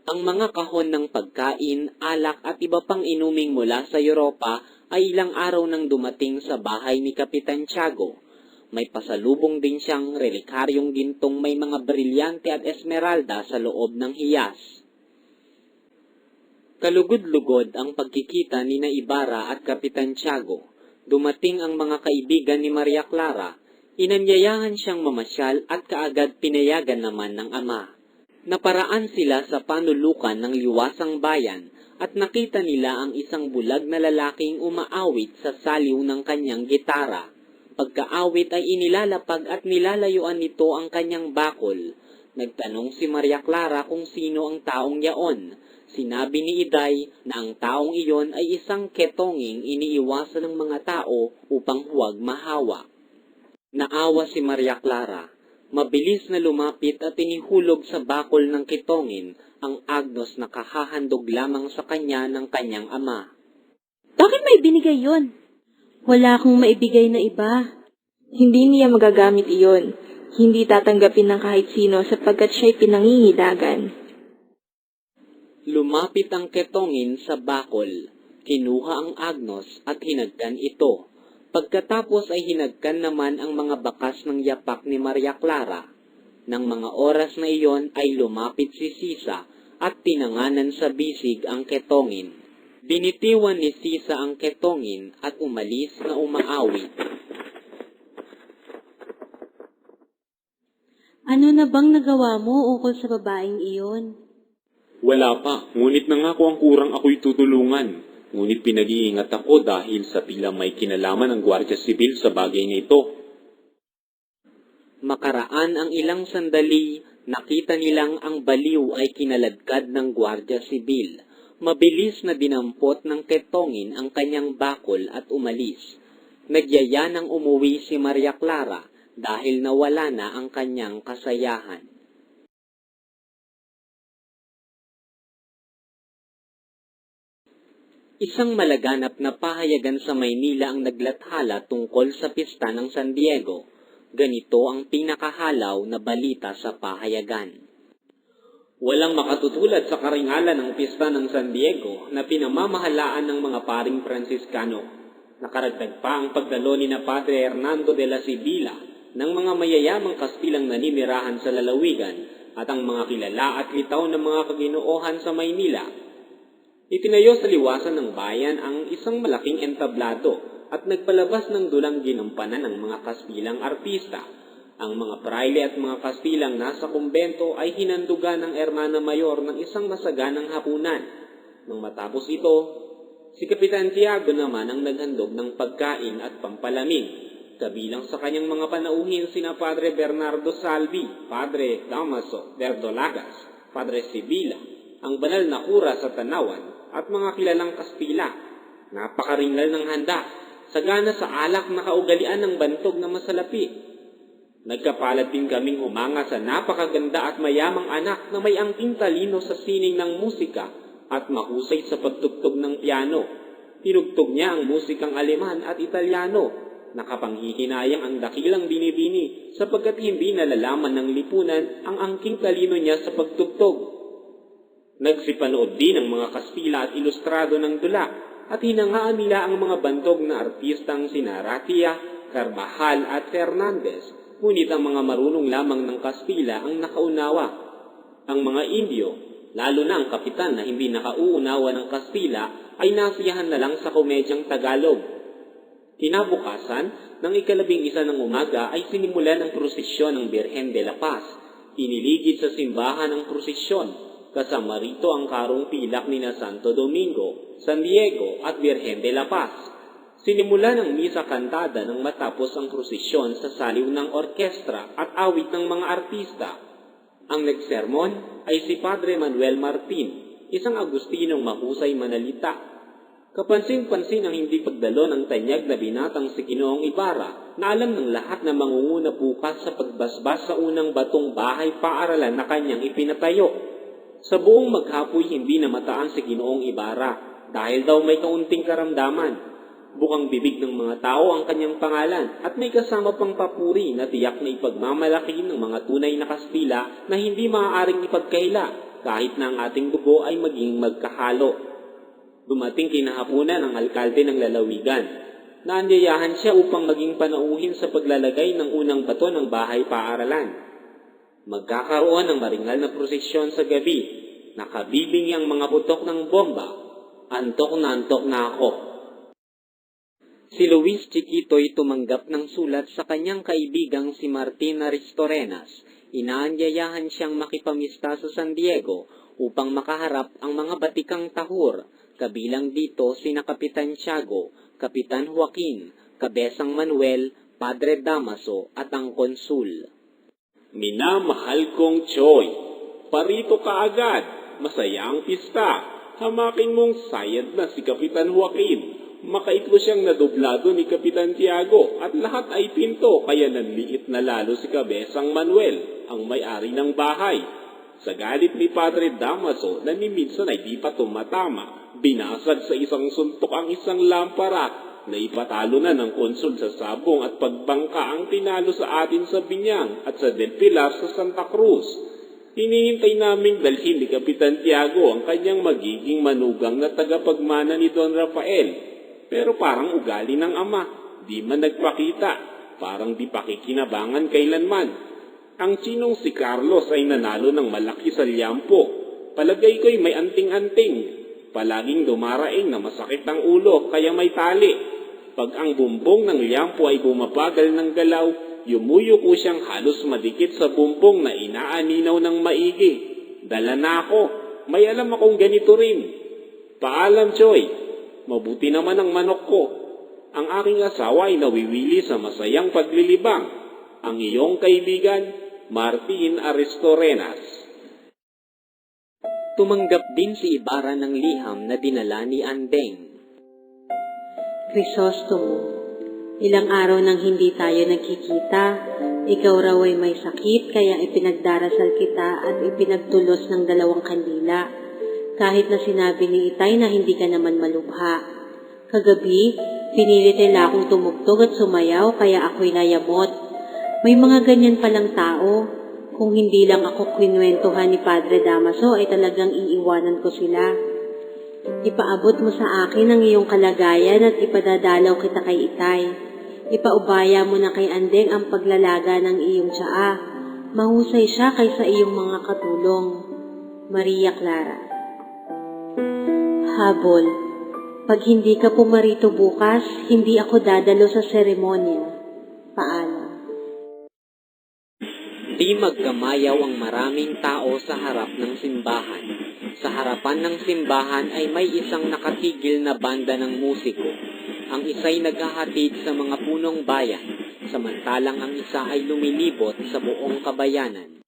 Ang mga kahon ng pagkain, alak at iba pang inuming mula sa Europa ay ilang araw nang dumating sa bahay ni Kapitan Tiago. May pasalubong din siyang relikaryong gintong may mga brilyante at esmeralda sa loob ng hiyas. Kalugod-lugod ang pagkikita ni na Ibarra at Kapitan Tiago. Dumating ang mga kaibigan ni Maria Clara. Inanyayahan siyang mamasyal at kaagad pinayagan naman ng ama. Naparaan sila sa panulukan ng liwasang bayan at nakita nila ang isang bulag na lalaking umaawit sa saliw ng kanyang gitara. Pagkaawit ay inilalapag at nilalayuan nito ang kanyang bakol. Nagtanong si Maria Clara kung sino ang taong yaon. Sinabi ni Iday na ang taong iyon ay isang ketonging iniiwasan ng mga tao upang huwag mahawa. Naawa si Maria Clara. Mabilis na lumapit at inihulog sa bakol ng ketongin ang agnos na kahahandog lamang sa kanya ng kanyang ama. Bakit may binigay yon? Wala akong maibigay na iba. Hindi niya magagamit iyon. Hindi tatanggapin ng kahit sino sapagkat siya'y pinangingidagan. Lumapit ang ketongin sa bakol. Kinuha ang agnos at hinagkan ito. Pagkatapos ay hinagkan naman ang mga bakas ng yapak ni Maria Clara. Nang mga oras na iyon ay lumapit si Sisa at tinanganan sa bisig ang ketongin. Binitiwan ni Sisa ang ketongin at umalis na umaawit. Ano na bang nagawa mo ukol sa babaeng iyon? Wala pa, ngunit nangako ang kurang ako'y tutulungan. Ngunit pinag-iingat ako dahil sa tila may kinalaman ng Gwardiya Sibil sa bagay na ito. Makaraan ang ilang sandali, nakita nilang ang baliw ay kinaladkad ng Gwardiya Sibil. Mabilis na dinampot ng ketongin ang kanyang bakol at umalis. Nagyaya nang umuwi si Maria Clara dahil nawala na ang kanyang kasayahan. Isang malaganap na pahayagan sa Maynila ang naglathala tungkol sa pista ng San Diego. Ganito ang pinakahalaw na balita sa pahayagan. Walang makatutulad sa karingalan ng pista ng San Diego na pinamamahalaan ng mga paring Franciscano. Nakaragdag pa ang pagdalo ni na Padre Hernando de la Sibila ng mga mayayamang Kastilang naninirahan sa lalawigan at ang mga kilala at litaw ng mga kaginoohan sa Maynila. Itinayo sa liwasan ng bayan ang isang malaking entablado at nagpalabas ng dulang ginampanan ng mga Kastilang artista. Ang mga praile at mga Kastilang nasa kumbento ay hinandugan ng Hermana Mayor ng isang masaganang hapunan. Nang matapos ito, si Kapitan Tiago naman ang naghandog ng pagkain at pampalamig. Kabilang sa kanyang mga panauhin sina Padre Bernardo Salvi, Padre Damaso Verdolagas, Padre Sibila, ang banal na kura sa Tanawan, at mga kilalang Kastila. Napakaringal ng handa, sagana sa alak na kaugalian ng bantog na masalapi. Nagkapalat din kaming humanga sa napakaganda at mayamang anak na may angking talino sa sining ng musika at mahusay sa pagtugtog ng piano. Tinugtog niya ang musikang Aleman at Italiano. Nakapanghihinayang ang dakilang binibini sapagkat hindi nalalaman ng lipunan ang angking talino niya sa pagtugtog. Nagsipanood din ang mga Kastila at ilustrado ng dula at hinangaan nila ang mga bantog na artistang sina Ratia, Carvajal at Fernandez, ngunit ang mga marunong lamang ng Kastila ang nakaunawa. Ang mga Indio, lalo na ang kapitan na hindi nakauunawa ng Kastila, ay nasiyahan na lang sa komedyang Tagalog. Kinabukasan, ng 11 ng umaga ay sinimulan ang prosesyon ng Birhen de la Paz. Iniligid sa simbahan ang prosesyon. Kasama rito ang karong pilak ni na Santo Domingo, San Diego at Virgen de la Paz. Sinimulan ang misa kantada nang matapos ang prosesyon sa saliw ng orkestra at awit ng mga artista. Ang nagsermon ay si Padre Manuel Martin, isang Agustinong mahusay manalita. Kapansin-pansin ang hindi pagdalo ng tanyag na binatang si Ginoong Ibarra na alam ng lahat na mangunguna bukas sa pagbasbas sa unang batong bahay paaralan na kanyang ipinatayo. Sa buong maghapoy hindi namataan si Ginoong Ibarra dahil daw may kaunting karamdaman. Bukang bibig ng mga tao ang kanyang pangalan at may kasama pang papuri na tiyak na ipagmamalaki ng mga tunay na Kastila na hindi maaaring ipagkaila. kahit na ang ating dugo ay maging magkahalo. Dumating kinahapunan ang alkalde ng lalawigan. Naanyayahan siya upang maging panauhin sa paglalagay ng unang bato ng bahay paaralan. Magkakaroon ng maringal na prosesyon sa gabi. Nakabibingi ang mga putok ng bomba. Antok na ako. Si Luis Chiquito'y tumanggap ng sulat sa kanyang kaibigang si Martina Ristorenas. Inaanyayahan siyang makipamista sa San Diego upang makaharap ang mga batikang tahur, kabilang dito sina Kapitan Tiago, Kapitan Joaquin, Kabesang Manuel, Padre Damaso at ang konsul. Minamahal kong Choy, parito ka agad, masaya ang pista. Hamakin mong sayad na si Kapitan Joaquin. Makaitlo siyang nadoblado ni Kapitan Tiago at lahat ay pinto kaya nanliit na lalo si Kabesang Manuel, ang may-ari ng bahay. Sa galit ni Padre Damaso na ni minsan ay di pa tumatama, binasag sa isang suntok ang isang lampara na ipatalo na ng konsul sa sabong at pagbangka ang tinalo sa atin sa Binyang at sa Del Pilar sa Santa Cruz. Hinihintay naming dalhin ni Kapitan Tiago ang kanyang magiging manugang na tagapagmana ni Don Rafael. Pero parang ugali ng ama, di man nagpakita, parang di pakikinabangan kailanman. Ang Chinong si Carlos ay nanalo ng malaki sa liampo. Palagay ko'y may anting-anting. Palaging dumaraing na masakit ang ulo kaya may tali. Pag ang bumbong ng liampo ay bumabagal ng galaw, yumuyuko siyang halos madikit sa bumbong na inaaninaw ng maigi. Dala na ako, may alam akong ganito rin. Paalam, Choy. Mabuti naman ang manok ko. Ang aking asawa ay nawiwili sa masayang paglilibang. Ang iyong kaibigan, Martin Aristorenas. Tumanggap din si Ibarra ng liham na dinala ni Andeng. Crisostomo, ilang araw nang hindi tayo nagkikita. Ikaw raw ay may sakit kaya ipinagdarasal kita at ipinagtulos ng 2 kandila. Kahit na sinabi ni Itay na hindi ka naman malubha. Kagabi, pinilit nila akong tumugtog at sumayaw kaya ako'y nayamot. May mga ganyan palang tao. Kung hindi lang ako kwinwentuhan ni Padre Damaso ay talagang iiwanan ko sila. Ipaabot mo sa akin ang iyong kalagayan at ipadadalaw kita kay Itay. Ipaubaya mo na kay Andeng ang paglalaga ng iyong tsaa. Mahusay siya kaysa iyong mga katulong. Maria Clara. Habol, pag hindi ka pumarito bukas, hindi ako dadalo sa seremonya. Paalam. Di magkamayaw ang maraming tao sa harap ng simbahan. Sa harapan ng simbahan ay may isang nakatigil na banda ng musiko. Ang isa'y naghahatid sa mga punong bayan, samantalang ang isa ay lumilibot sa buong kabayanan.